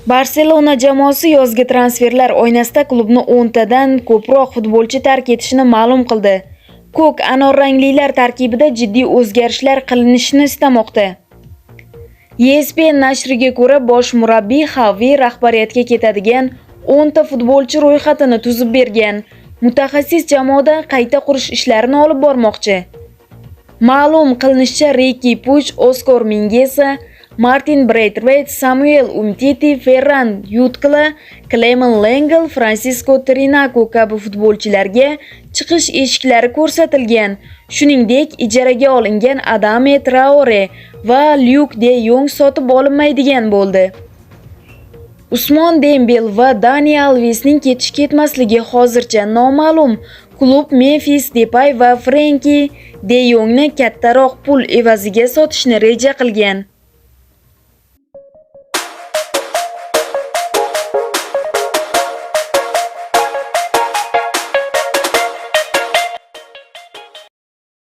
Barselona jamoasi yozgi transferlar oynasida klubni 10 tadan ko'proq futbolchi tark etishini ma'lum qildi. Ko'k anor ranglilar tarkibida jiddiy o'zgarishlar qilinishini istamoqda. ESPN nashriga ko'ra, bosh murabbiy Xavi rahbariyatga ketadigan 10 ta futbolchi ro'yxatini tuzib bergan. Mutaxassis jamoada qayta qurish ishlarini olib bormoqchi. Ma'lum qilinishicha, Ricky Puig, Oscar Mingueza, Martin Braithwaite, Samuel Umtiti, Ferran Yutkla, Clement Lengel, Francisco Trinaco kabi futbolchilarga chiqish eshiklari ko'rsatilgan. Shuningdek, ijaraga olingan Adama Traore va Luuk de Jong sotib olinmaydigan bo'ldi. Usmon Dembele va Dani Alvesning ketish-ketmasligi hozircha noma'lum. Klub Memphis Depay va Frenkie de Jongni kattaroq pul evaziga sotishni reja qilgan.